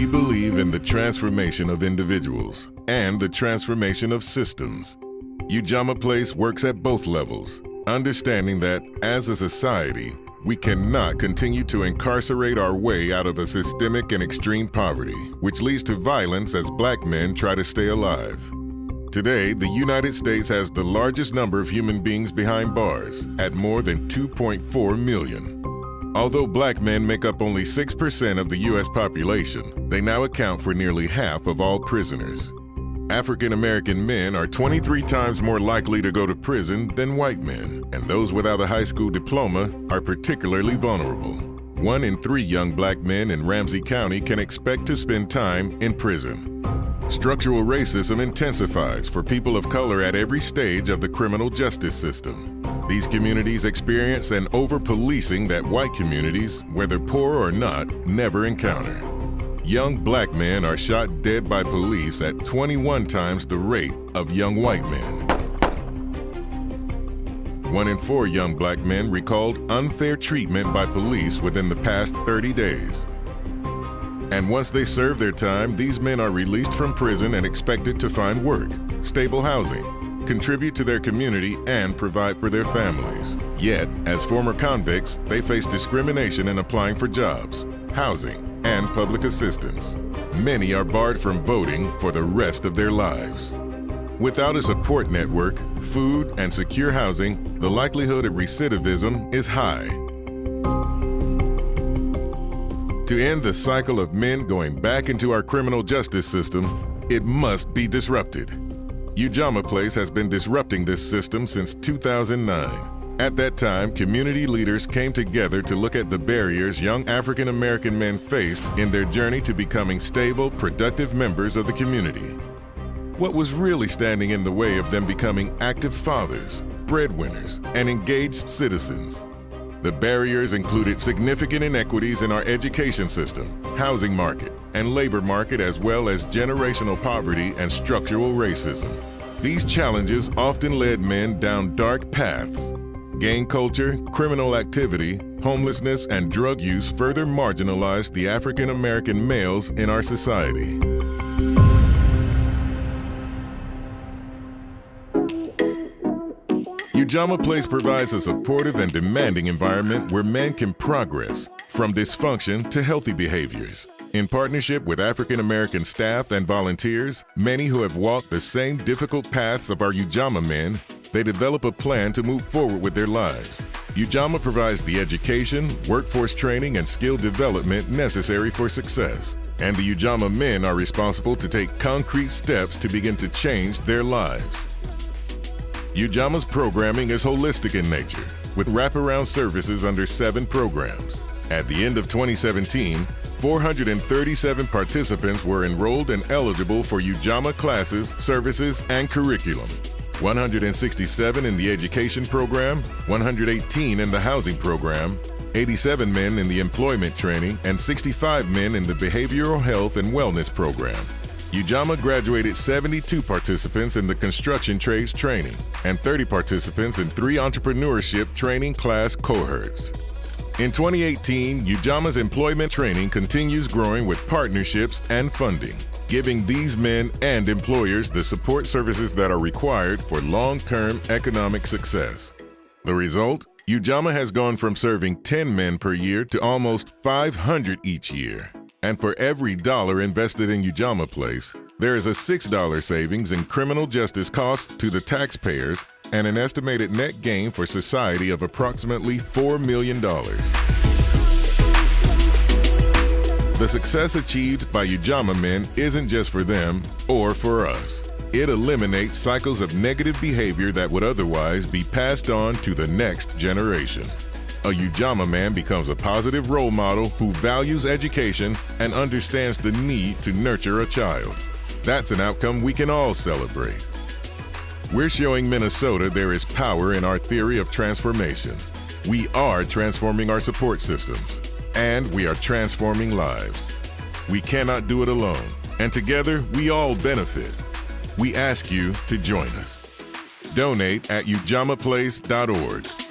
We believe in the transformation of individuals and the transformation of systems. Ujamaa Place works at both levels, understanding that, as a society, we cannot continue to incarcerate our way out of a systemic and extreme poverty, which leads to violence as Black men try to stay alive. Today, the United States has the largest number of human beings behind bars, at more than 2.4 million. Although Black men make up only 6% of the U.S. population, they now account for nearly half of all prisoners. African American men are 23 times more likely to go to prison than white men, and those without a high school diploma are particularly vulnerable. 1 in 3 young Black men in Ramsey County can expect to spend time in prison. Structural racism intensifies for people of color at every stage of the criminal justice system. These communities experience an over-policing that white communities, whether poor or not, never encounter. Young Black men are shot dead by police at 21 times the rate of young white men. 1 in 4 young Black men recalled unfair treatment by police within the past 30 days. And once they serve their time, these men are released from prison and expected to find work, stable housing, contribute to their community, and provide for their families. Yet, as former convicts, they face discrimination in applying for jobs, housing, and public assistance. Many are barred from voting for the rest of their lives. Without a support network, food, and secure housing, the likelihood of recidivism is high. To end the cycle of men going back into our criminal justice system, it must be disrupted. Ujamaa Place has been disrupting this system since 2009. At that time, community leaders came together to look at the barriers young African American men faced in their journey to becoming stable, productive members of the community. What was really standing in the way of them becoming active fathers, breadwinners, and engaged citizens? The barriers included significant inequities in our education system, housing market, and labor market, as well as generational poverty and structural racism. These challenges often led men down dark paths. Gang culture, criminal activity, homelessness, and drug use further marginalized the African American males in our society. Ujamaa Place provides a supportive and demanding environment where men can progress from dysfunction to healthy behaviors. In partnership with African American staff and volunteers, many who have walked the same difficult paths of our Ujamaa men, they develop a plan to move forward with their lives. Ujamaa provides the education, workforce training, and skill development necessary for success. And the Ujamaa men are responsible to take concrete steps to begin to change their lives. Ujamaa's programming is holistic in nature, with wraparound services under 7 programs. At the end of 2017, 437 participants were enrolled and eligible for Ujamaa classes, services, and curriculum. 167 in the education program, 118 in the housing program, 87 men in the employment training, and 65 men in the behavioral health and wellness program. Ujamaa graduated 72 participants in the construction trades training and 30 participants in 3 entrepreneurship training class cohorts. In 2018, Ujamaa's employment training continues growing with partnerships and funding, giving these men and employers the support services that are required for long-term economic success. The result? Ujamaa has gone from serving 10 men per year to almost 500 each year. And for every dollar invested in Ujamaa Place, there is a $6 savings in criminal justice costs to the taxpayers and an estimated net gain for society of approximately $4 million. The success achieved by Ujamaa men isn't just for them or for us. It eliminates cycles of negative behavior that would otherwise be passed on to the next generation. A Ujamaa man becomes a positive role model who values education and understands the need to nurture a child. That's an outcome we can all celebrate. We're showing Minnesota there is power in our theory of transformation. We are transforming our support systems, and we are transforming lives. We cannot do it alone, and together we all benefit. We ask you to join us. Donate at ujamaaplace.org.